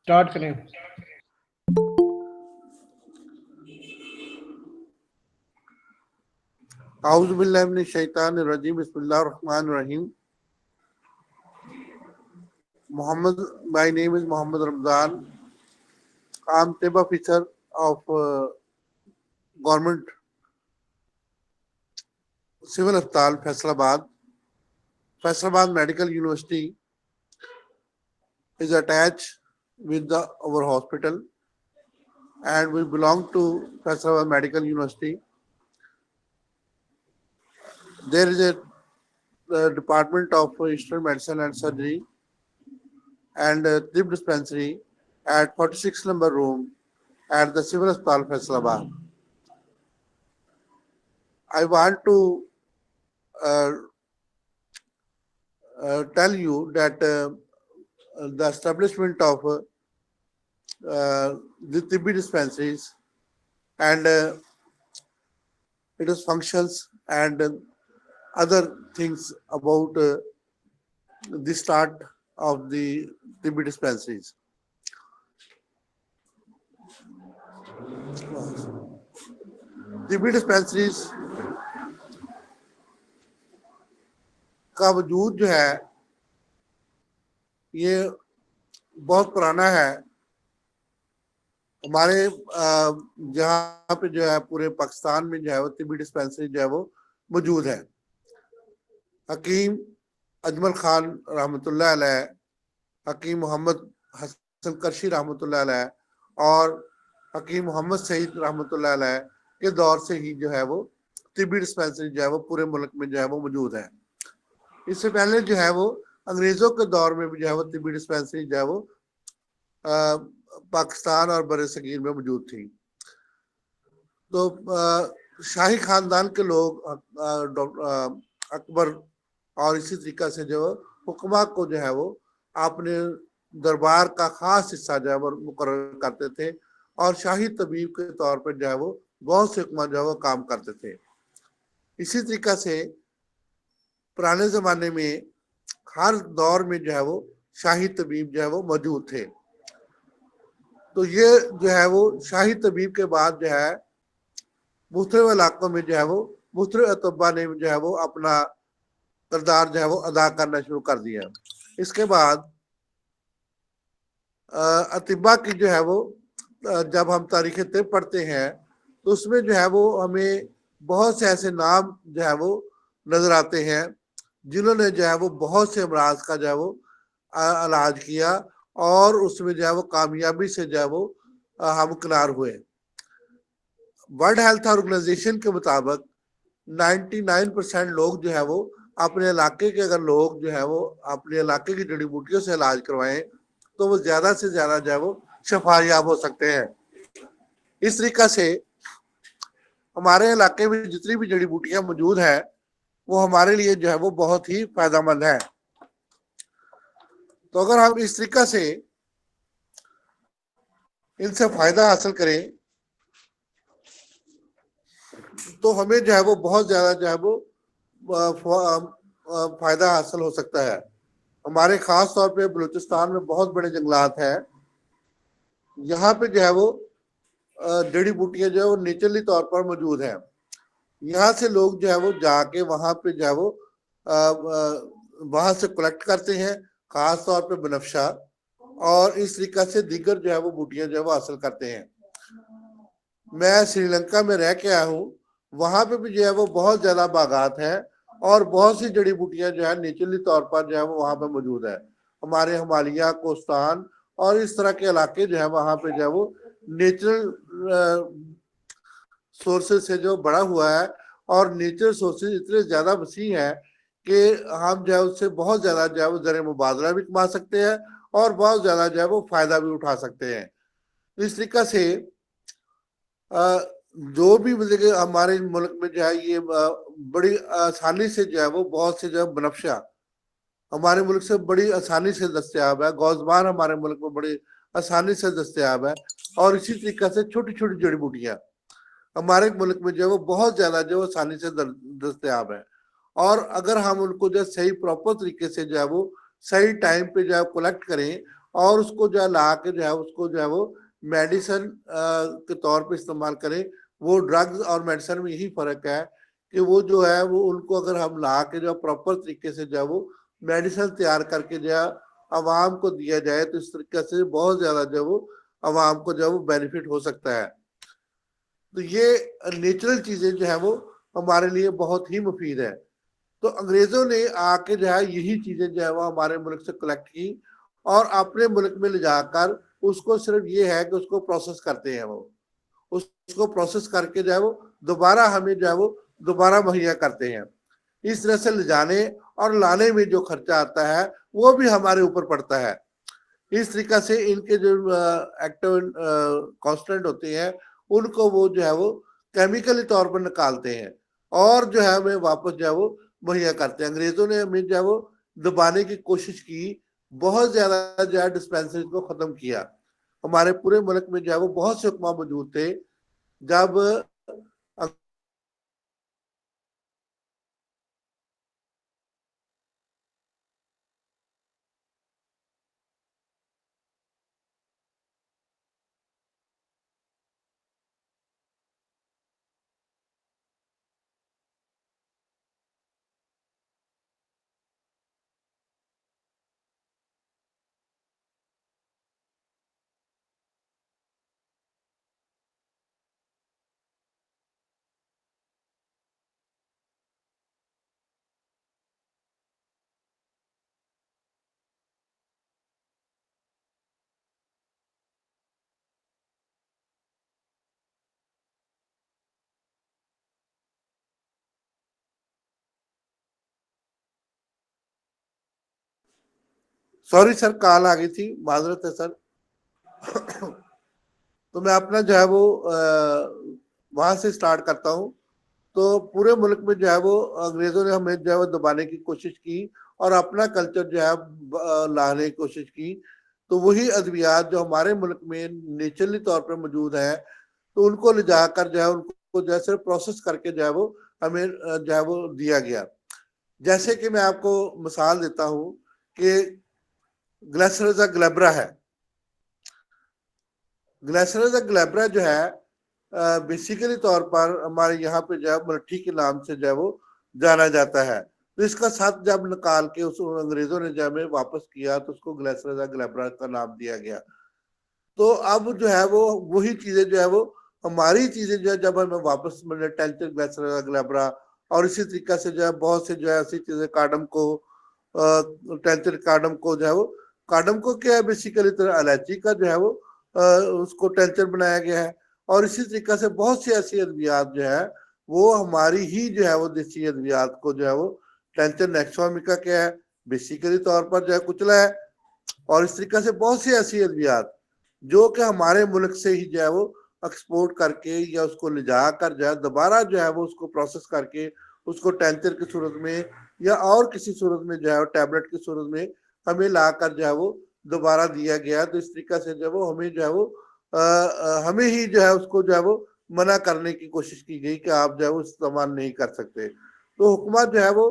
Start کریں. اعوذ باللہ من الشیطان الرجیم. بسم اللہ الرحمن الرحیم. محمد, my name is Muhammad Ramzan. I'm TIB officer of government civil hospital Faisalabad. Faisalabad Medical University is attached with our hospital, and we belong to Faisalabad Medical University. There is a department of Eastern Medicine and Surgery and TIB dispensary at 46 number room at the Civil Hospital Faisalabad. I want to tell you that the establishment of the TB dispensaries and its functions and other things about the start of the TB dispensaries. TB dispensaries کا وجود جو ہے یہ بہت پرانا ہے. ہمارے جہاں پہ جو ہے پورے پاکستان میں جو ہے وہ طبی ڈسپینسری جو ہے وہ موجود ہے. حکیم اجمل خان رحمۃ اللہ علیہ, حکیم محمد حسن کرشی رحمۃ اللہ علیہ اور حکیم محمد سعید رحمۃ اللہ علیہ کے دور سے ہی جو ہے وہ طبی ڈسپینسری جو ہے وہ پورے ملک میں جو ہے وہ موجود ہے. اس سے پہلے جو ہے وہ انگریزوں کے دور میں بھی جو ہے وہ طبی ڈسپینسری جو ہے وہ پاکستان اور بر صغیر میں موجود تھی. تو شاہی خاندان کے لوگ اکبر اور اسی طریقہ سے جو حکما کو جو ہے وہ اپنے دربار کا خاص حصہ جو ہے وہ مقرر کرتے تھے اور شاہی طبیب کے طور پر جو ہے وہ بہت سے حکما جو ہے وہ کام کرتے تھے. اسی طریقہ سے پرانے زمانے میں ہر دور میں جو ہے وہ شاہی طبیب جو ہے وہ موجود تھے. تو یہ جو ہے وہ شاہی طبیب کے بعد جو ہے مختلف علاقوں میں جو ہے وہ مختلف اطباء نے جو ہے وہ اپنا کردار جو ہے وہ ادا کرنا شروع کر دیا. اس کے بعد اطباء کی جو ہے وہ جب ہم تاریخ طب پڑھتے ہیں تو اس میں جو ہے وہ ہمیں بہت سے ایسے نام جو ہے وہ نظر آتے ہیں جنہوں نے جو ہے وہ بہت سے امراض کا جو ہے وہ علاج کیا اور اس میں جو ہے وہ کامیابی سے جو ہے وہ ہمکنار ہوئے. ورلڈ ہیلتھ آرگنائزیشن کے مطابق 99% لوگ جو ہے وہ اپنے علاقے کے اگر لوگ جو ہے وہ اپنے علاقے کی جڑی بوٹیوں سے علاج کروائیں تو وہ زیادہ سے زیادہ جو ہے وہ شفا یاب ہو سکتے ہیں. اس طریقہ سے ہمارے علاقے میں جتنی بھی جڑی بوٹیاں موجود ہیں وہ ہمارے لیے جو ہے وہ بہت ہی فائدہ مند ہے. تو اگر ہم اس طریقہ سے ان سے فائدہ حاصل کریں تو ہمیں جو ہے وہ بہت زیادہ جو ہے وہ فائدہ حاصل ہو سکتا ہے. ہمارے خاص طور پہ بلوچستان میں بہت بڑے جنگلات ہیں. یہاں پہ جو ہے وہ جڑی بوٹیاں جو ہے وہ نیچرلی طور پر موجود ہیں. یہاں سے لوگ جو ہے وہ جا کے وہاں پہ جو ہے وہ وہاں سے کلیکٹ کرتے ہیں, خاص طور پہ بنفشہ اور اس طریقہ سے دیگر جو ہے وہ بوٹیاں جو ہے وہ حاصل کرتے ہیں. میں سری لنکا میں رہ کے آیا ہوں, وہاں پہ بھی جو ہے وہ بہت زیادہ باغات ہیں اور بہت سی جڑی بوٹیاں جو ہے نیچرلی طور پر جو ہے وہ وہاں پہ موجود ہے. ہمارے ہمالیہ, کوستان اور اس طرح کے علاقے جو ہے وہاں پہ جو ہے وہ نیچرل سورسز سے جو بڑا ہوا ہے اور نیچرل سورسز اتنے زیادہ وسیع ہیں کہ ہم جو ہے اس سے بہت زیادہ جو ہے وہ زر مبادلہ بھی کما سکتے ہیں اور بہت زیادہ جو ہے وہ فائدہ بھی اٹھا سکتے ہیں. اس طریقہ سے جو بھی ہمارے ملک میں جو ہے یہ بڑی آسانی سے جو ہے وہ بہت سے جو ہے بنفشہ ہمارے ملک سے بڑی آسانی سے دستیاب ہے. گوزبان ہمارے ملک میں بڑی آسانی سے دستیاب ہے اور اسی طریقہ سے چھوٹی چھوٹی جڑی بوٹیاں ہمارے ملک میں جو ہے وہ بہت زیادہ جو ہے آسانی سے دستیاب ہے. اور اگر ہم ان کو جو ہے صحیح پراپر طریقے سے جو ہے وہ صحیح ٹائم پہ جو ہے کلیکٹ کریں اور اس کو جو ہے لا کے جو ہے اس کو جو ہے وہ میڈیسن کے طور پہ استعمال کریں. وہ ڈرگز اور میڈیسن میں یہی فرق ہے کہ وہ جو ہے وہ ان کو اگر ہم لا کے جو پراپر طریقے سے جو ہے وہ میڈیسن تیار کر کے جو ہے عوام کو دیا جائے تو اس طریقے سے بہت زیادہ جو ہے وہ عوام کو جو ہے وہ بینیفٹ ہو سکتا ہے. تو یہ نیچرل چیزیں جو ہے وہ ہمارے لیے بہت ہی مفید ہے. تو انگریزوں نے آ کے جو ہے یہی چیزیں جو ہے وہ ہمارے ملک سے کلیکٹ کی اور اپنے ملک میں لے جا کر اس کو صرف یہ ہے کہ اس کو پروسیس کرتے ہیں. وہ اس کو پروسیس کر کے جو ہے وہ دوبارہ ہمیں جو ہے وہ دوبارہ مہیا کرتے ہیں. اس طرح سے لے جانے اور لانے میں جو خرچہ آتا ہے وہ بھی ہمارے اوپر پڑتا ہے. اس طریقہ سے ان کے جو ایکٹیو کانسٹنٹ ہوتے ہیں ان کو وہ جو ہے وہ کیمیکلی طور پر نکالتے ہیں اور جو ہے ہمیں واپس جو ہے وہ مہیا کرتے ہیں. انگریزوں نے ہمیں جو ہے وہ دبانے کی کوشش کی, بہت زیادہ جو ہے ڈسپینسری کو ختم کیا. ہمارے پورے ملک میں جو ہے وہ بہت سے حکام موجود تھے جب سوری سر کال آ گئی تھی, معذرت ہے سر. تو میں اپنا جو ہے وہ وہاں سے سٹارٹ کرتا ہوں. تو پورے ملک میں جو ہے وہ انگریزوں نے ہمیں جو ہے وہ دبانے کی کوشش کی اور اپنا کلچر جو ہے لانے کی کوشش کی. تو وہی ادویات جو ہمارے ملک میں نیچرلی طور پر موجود ہیں تو ان کو لے جا کر جو ہے ان کو جو ہے صرف پروسیس کر کے جو ہے وہ ہمیں جو ہے وہ دیا گیا. جیسے کہ میں آپ کو مثال دیتا ہوں کہ گلیسرزا گلیبرا ہے. گلیسرزا گلیبرا جو ہے بیسیکلی طور پر ہمارے یہاں پہ جو ہے ملٹھی کے نام سے جو ہے وہ جانا جاتا ہے. تو اس کا ساتھ جب نکال کے اس انگریزوں نے جب واپس کیا تو اس کو گلیسرزا گلیبرا کا نام دیا گیا. تو اب جو ہے وہ وہی چیزیں جو ہے وہ ہماری چیزیں جو ہے جب ہمیں واپس ملے ٹینچر گلیسرزا گلیبرا اور اسی طریقے سے جو ہے بہت سے جو ہے ایسی چیزیں کارڈم کو ٹینچر کارڈم کو جو ہے وہ کارڈم کو کیا ہے بیسیکلی طرح الائچی کا جو ہے وہ اس کو ٹینچر بنایا گیا ہے. اور اسی طریقے سے بہت سی ایسی ادویات جو ہے وہ ہماری ہی جو ہے وہ دیسی ادویات کو جو ہے وہ ٹینچر نیکسومیکا کیا ہے بیسیکلی طور پر جو ہے کچلا ہے. اور اس طریقے سے بہت سی ایسی ادویات جو کہ ہمارے ملک سے ہی جو ہے وہ ایکسپورٹ کر کے یا اس کو لے جا کر جو ہے دوبارہ جو ہے وہ اس کو پروسیس کر کے اس کو ٹینچر کی صورت میں یا اور کسی صورت میں جو ہے ٹیبلٹ کی صورت میں ہمیں لا کر جو ہے وہ دوبارہ دیا گیا. تو اس طریقے سے جو وہ ہمیں جو ہے وہ ہمیں ہی جو ہے اس کو جو ہے وہ منع کرنے کی کوشش کی گئی کہ آپ جو ہے وہ استعمال نہیں کر سکتے. تو حکومت جو ہے وہ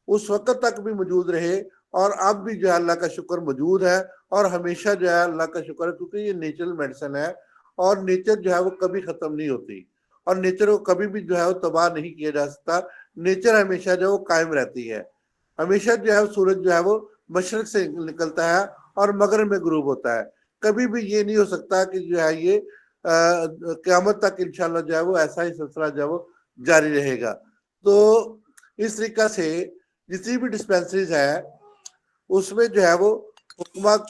اس وقت تک بھی موجود رہے اور اب بھی جو ہے اللہ کا شکر موجود ہے اور ہمیشہ جو ہے اللہ کا شکر ہے کیونکہ یہ نیچرل میڈیسن ہے اور نیچر جو ہے وہ کبھی ختم نہیں ہوتی اور نیچر کو کبھی بھی جو ہے وہ تباہ نہیں کیا جا سکتا. نیچر ہمیشہ جو ہے وہ قائم رہتی ہے. ہمیشہ جو ہے سورج جو ہے وہ مشرق سے نکلتا ہے اور مغرب میں غروب ہوتا ہے. کبھی بھی یہ نہیں ہو سکتا کہ جو ہے یہ قیامت تک انشاءاللہ جو ہے وہ ایسا ہی سلسلہ جو ہے وہ جاری رہے گا. تو اس طریقہ سے جتنی بھی ڈسپینسریز ہے اس میں جو ہے وہ حکومت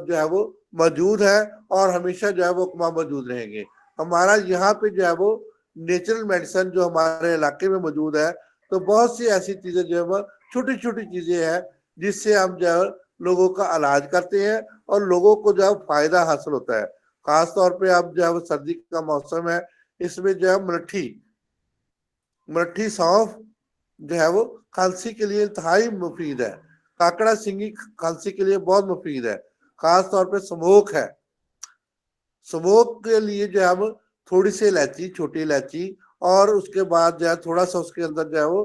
جو ہے وہ موجود ہے اور ہمیشہ جو ہے وہ حکومت موجود رہیں گے. ہمارا یہاں پہ جو ہے وہ نیچرل میڈیسن جو ہمارے علاقے میں موجود ہے تو بہت سی ایسی چیزیں جو ہے وہ چھوٹی چھوٹی چیزیں ہیں جس سے ہم جو ہے لوگوں کا علاج کرتے ہیں اور لوگوں کو جو ہے فائدہ حاصل ہوتا ہے. خاص طور پہ اب جو ہے وہ سردی کا موسم ہے اس میں جو ہے ملٹھی سونف جو ہے وہ کھانسی کے لیے انتہائی مفید ہے. کاکڑا سنگھی کھانسی کے لیے بہت مفید ہے. خاص طور پہ سموک ہے. سموک کے لیے جو ہے ہم تھوڑی سی الائچی چھوٹی الائچی اور اس کے بعد جو ہے تھوڑا سا اس کے اندر جو ہے وہ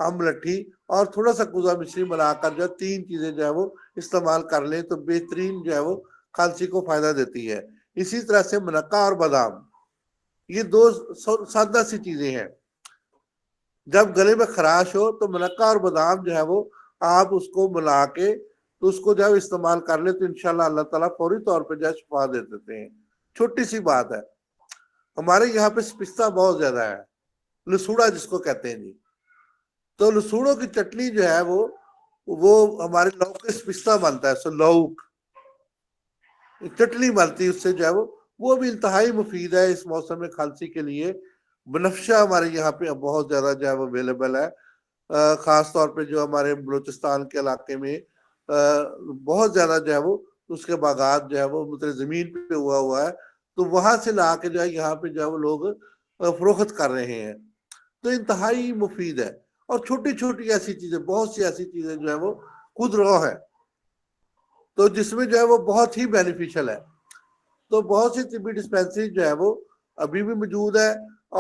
ہم لٹھی اور تھوڑا سا کوزہ مشری ملا کر جو 3 چیزیں جو ہے وہ استعمال کر لیں تو بہترین جو ہے وہ کھانسی کو فائدہ دیتی ہے۔ اسی طرح سے منقع اور بادام، یہ 2 سادہ سی چیزیں ہیں۔ جب گلے میں خراش ہو تو منقع اور بادام جو ہے وہ آپ اس کو ملا کے تو اس کو جب استعمال کر لیں تو انشاءاللہ اللہ تعالیٰ فوری طور پہ جو ہے شفا دے دیتے ہیں۔ چھوٹی سی بات ہے، ہمارے یہاں پہ پستہ بہت زیادہ ہے، لسوڑا جس کو کہتے ہیں جی، تو لسوڑوں کی چٹنی جو ہے وہ ہمارے لوک کے پستہ بنتا ہے، سو لوک چٹنی بنتی ہے اس سے جو ہے وہ بھی انتہائی مفید ہے اس موسم میں کھانسی کے لیے۔ بنفشہ ہمارے یہاں پہ بہت زیادہ جو ہے وہ اویلیبل ہے، خاص طور پہ جو ہمارے بلوچستان کے علاقے میں بہت زیادہ جو ہے وہ اس کے باغات جو ہے وہ مطلب زمین پہ ہوا ہے، تو وہاں سے لا کے جو ہے یہاں پہ جو ہے وہ لوگ فروخت کر رہے ہیں، تو انتہائی مفید ہے۔ اور چھوٹی چھوٹی ایسی چیزیں، بہت سی ایسی چیزیں جو ہے وہ خود رو ہے، تو جس میں جو ہے وہ بہت ہی بینیفیشل ہے۔ تو بہت سی طبی ڈسپینسری جو ہے وہ ابھی بھی موجود ہے،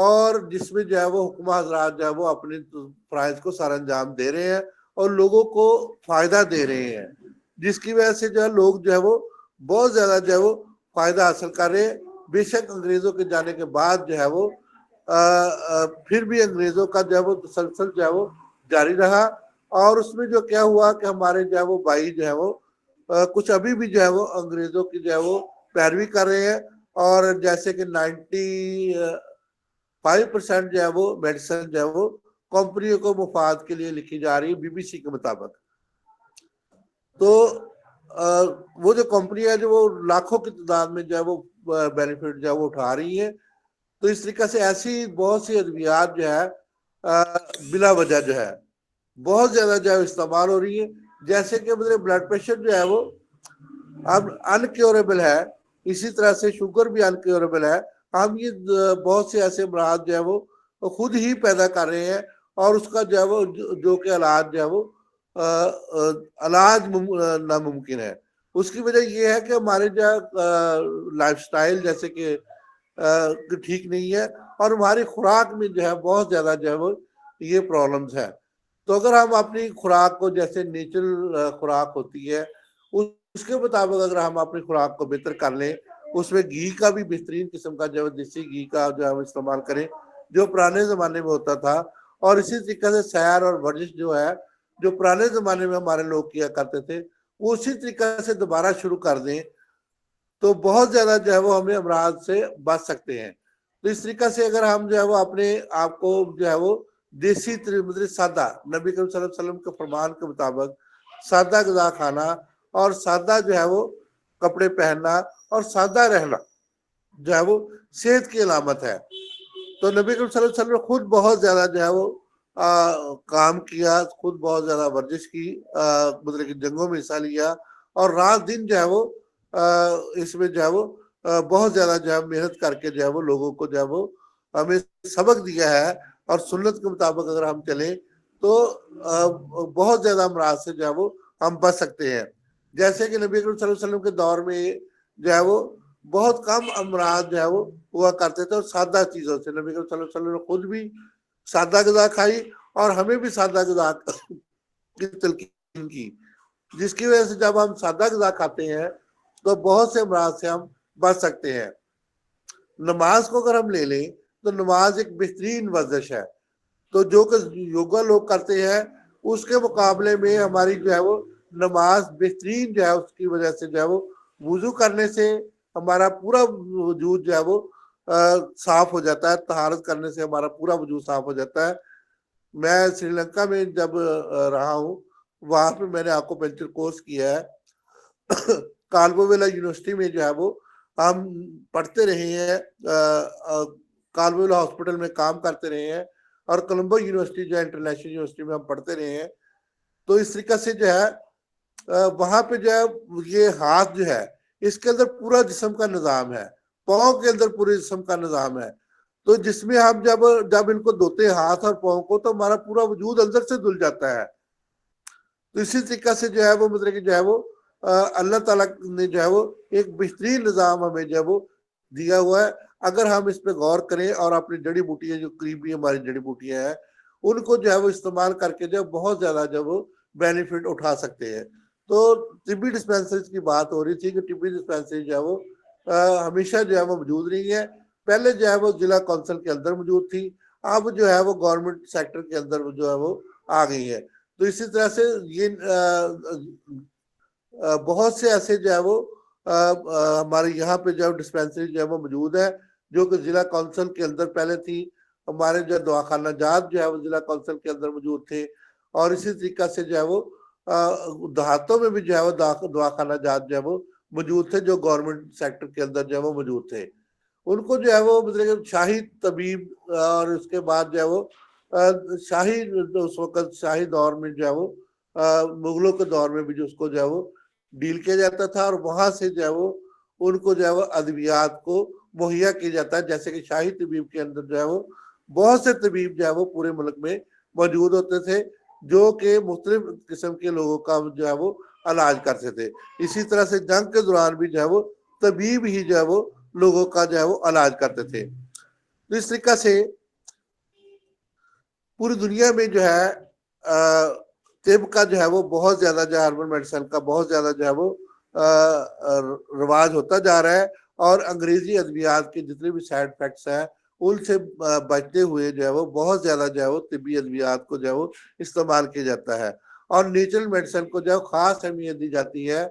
اور جس میں جو ہے وہ حکومت حضرات جو ہے وہ اپنے فرائض کو سر انجام دے رہے ہیں اور لوگوں کو فائدہ دے رہے ہیں، جس کی وجہ سے جو ہے لوگ جو ہے وہ بہت زیادہ جو ہے وہ فائدہ حاصل کر رہے ہیں۔ بے شک انگریزوں کے جانے کے بعد جو ہے وہ پھر بھی انگریزوں کا جو ہے وہ تسلسل جو ہے وہ جاری رہا، اور اس میں جو کیا ہوا کہ ہمارے جو ہے وہ بھائی جو ہے وہ کچھ ابھی بھی جو ہے وہ انگریزوں کی جو ہے وہ پیروی کر رہے ہیں، اور جیسے کہ 95% جو ہے وہ میڈیسن جو ہے وہ کمپنیوں کو مفاد کے لیے لکھی جا رہی ہے بی بی سی کے مطابق۔ تو وہ جو کمپنی ہے جو وہ لاکھوں کی تعداد میں جو ہے وہ بینیفٹ جو ہے وہ اٹھا رہی ہے، تو اس طریقے سے ایسی بہت سی ادویات جو ہے بلا وجہ جو ہے بہت زیادہ جو ہے استعمال ہو رہی ہے، جیسے کہ مطلب بلڈ پریشر جو ہے وہ اب انکیوریبل ہے، اسی طرح سے شوگر بھی انکیوریبل ہے۔ ہم یہ بہت سے ایسے امراض جو ہے وہ خود ہی پیدا کر رہے ہیں، اور اس کا جو ہے وہ جو کہ علاج جو ہے وہ علاج ناممکن ہے۔ اس کی وجہ یہ ہے کہ ہمارے جو لائف سٹائل جیسے کہ ٹھیک نہیں ہے، اور ہماری خوراک میں جو ہے بہت زیادہ جو ہے وہ یہ پرابلمز ہے۔ تو اگر ہم اپنی خوراک کو جیسے نیچرل خوراک ہوتی ہے اس کے مطابق اگر ہم اپنی خوراک کو بہتر کر لیں، اس میں گھی کا بھی بہترین قسم کا جو ہے دیسی گھی کا جو ہے ہم استعمال کریں جو پرانے زمانے میں ہوتا تھا، اور اسی طریقے سے سیر اور ورزش جو ہے جو پرانے زمانے میں ہمارے لوگ کیا کرتے تھے وہ اسی طریقے سے دوبارہ شروع کر دیں تو بہت زیادہ جو ہے وہ ہمیں امراض سے بچ سکتے ہیں۔ تو اس طریقے سے اگر ہم جو ہے وہ اپنے آپ کو جو ہے وہ دیسی مطلب سادہ نبی کریم صلی اللہ علیہ وسلم کے فرمان کے مطابق سادہ غذا کھانا اور سادہ جو ہے وہ کپڑے پہننا اور سادہ رہنا جو ہے وہ صحت کی علامت ہے۔ تو نبی کریم صلی اللہ علیہ وسلم نے خود بہت زیادہ جو ہے وہ کام کیا، خود بہت زیادہ ورزش کی، مطلب کہ جنگوں میں حصہ لیا، اور رات دن جو ہے وہ اس میں جو ہے وہ بہت زیادہ جو ہے محنت کر کے جو ہے وہ لوگوں کو جو ہے وہ ہمیں سبق دیا ہے، اور سنت کے مطابق اگر ہم چلیں تو بہت زیادہ امراض سے جو ہے وہ ہم بچ سکتے ہیں۔ جیسے کہ نبی کریم صلی اللہ علیہ وسلم کے دور میں جو ہے وہ بہت کم امراض جو ہے وہ ہوا کرتے تھے، اور سادہ چیزوں سے نبی کریم صلی اللہ علیہ وسلم نے خود بھی سادہ غذا کھائی اور ہمیں بھی سادہ غذا کی تلقین کی، جس کی وجہ سے جب ہم سادہ غذا کھاتے ہیں تو بہت سے امراض سے ہم بچ سکتے ہیں۔ نماز کو اگر ہم لے لیں تو نماز ایک بہترین ورزش ہے، تو جو کہ یوگا لوگ کرتے ہیں اس کے مقابلے میں ہماری جو ہے وہ نماز بہترین جو ہے، اس کی وجہ سے جو ہے وہ وضو کرنے سے ہمارا پورا وجود جو ہے وہ صاف ہو جاتا ہے، طہارت کرنے سے ہمارا پورا وجود صاف ہو جاتا ہے۔ میں سری لنکا میں جب رہا ہوں وہاں پہ میں نے آکوپنچر کورس کیا ہے، کالبویلا یونیورسٹی میں جو ہے وہ ہم پڑھتے رہے ہیں، کالبویلا ہاسپٹل میں کام کرتے رہے ہیں، اور کولمبو یونیورسٹی جو ہے انٹرنیشنل یونیورسٹی میں ہم پڑھتے رہے ہیں۔ تو اس طریقے سے جو ہے وہاں پہ جو ہے یہ ہاتھ جو ہے اس کے اندر پورا جسم کا نظام ہے، پاؤں کے اندر پورے جسم کا نظام ہے، تو جس میں ہم جب ان کو دھوتے ہیں ہاتھ اور پاؤں کو تو ہمارا پورا وجود اندر سے دھل جاتا ہے۔ تو اسی طریقے سے جو ہے وہ مطلب کہ جو ہے وہ اللہ تعالیٰ نے جو ہے وہ ایک بہترین نظام ہمیں جو ہے وہ دیا ہوا ہے، اگر ہم اس پہ غور کریں اور اپنی جڑی بوٹیاں جو قریبی ہماری جڑی بوٹیاں ہیں ان کو جو ہے وہ استعمال کر کے جو بہت زیادہ جو وہ بینیفٹ اٹھا سکتے ہیں. تو طبی ڈسپینسریز کی بات ہو رہی تھی کہ طبی ڈسپینسری جو ہے وہ ہمیشہ جو ہے وہ موجود نہیں ہے. پہلے جو ہے وہ ضلع کونسل کے اندر موجود تھی, اب جو ہے وہ گورنمنٹ سیکٹر کے اندر جو ہے وہ آ گئی ہے. تو اسی طرح سے یہ بہت سے ایسے جو ہے وہ ہمارے یہاں پہ جو ڈسپینسری جو ہے وہ موجود ہے, جو کہ ضلع کونسل کے اندر پہلے تھی. ہمارے جو دواخانہ جات جو ہے وہ ضلع کونسل کے اندر موجود تھے, اور اسی طریقہ سے جو ہے وہ دیہاتوں میں بھی جو ہے وہ دواخانہ جات جو ہے وہ موجود تھے, جو گورنمنٹ سیکٹر کے اندر جو ہے وہ موجود تھے. ان کو جو ہے وہ مطلب شاہی طبیب اور اس کے بعد جو ہے وہ شاہی اس وقت شاہی دور میں جو ہے وہ مغلوں کے دور میں بھی جو اس کو جو ہے وہ ڈیل کیا جاتا تھا, اور وہاں سے جو ہے وہ ان کو جو ہے وہ ادویات کو مہیا کیا جاتا ہے. جیسے کہ شاہی طبیب کے اندر جو ہے وہ بہت سے طبیب جو ہے وہ پورے ملک میں موجود ہوتے تھے, جو کہ مختلف قسم کے لوگوں کا جو ہے وہ علاج کرتے تھے. اسی طرح سے جنگ کے دوران بھی جو ہے وہ طبیب ہی جو ہے وہ لوگوں کا جو ہے وہ علاج کرتے تھے. تو اس طریقہ سے پوری دنیا میں جو ہے طب کا جو ہے وہ بہت زیادہ جو ہے ہربل میڈیسن کا بہت زیادہ جو ہے وہ رواج ہوتا جا رہا ہے, اور انگریزی ادویات کے جتنے بھی سائیڈ افیکٹس ہیں ان سے بچتے ہوئے جو ہے وہ بہت زیادہ جو ہے وہ طبی ادویات کو جو ہے وہ استعمال کیا جاتا ہے, اور نیچرل میڈیسن کو جو ہے خاص اہمیت دی جاتی ہے.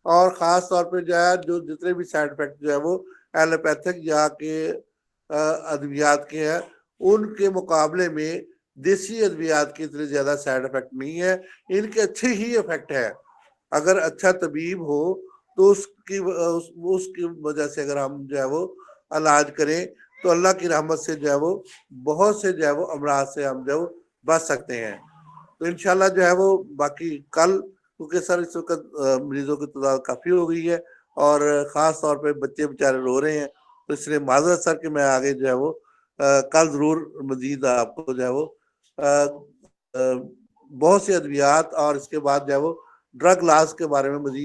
اور خاص طور پہ جو ہے جو جتنے بھی سائیڈ افیکٹ جو ہے وہ ایلوپیتھک یا کے ادویات کے ہیں, ان کے مقابلے میں دیسی ادویات کی اتنے زیادہ سائیڈ افیکٹ نہیں ہے. ان کے اچھے ہی افیکٹ ہے. اگر اچھا طبیب ہو تو اس کی وجہ سے اگر ہم جو ہے وہ علاج کریں تو اللہ کی رحمت سے جو ہے وہ بہت سے جو ہے وہ امراض سے ہم جو ہے وہ بچ سکتے ہیں. تو انشاءاللہ جو ہے وہ باقی کل, کیونکہ سر اس وقت مریضوں کی تعداد کافی ہو گئی ہے, اور خاص طور پہ بچے بیچارے رو رہے ہیں, تو اس لیے معذرت سر کہ میں آگے جو ہے وہ کل ضرور مزید آپ کو جو ہے وہ بہت سی ادویات اور اس کے بعد جو ہے وہ ڈرگ لاز کے بارے میں مزید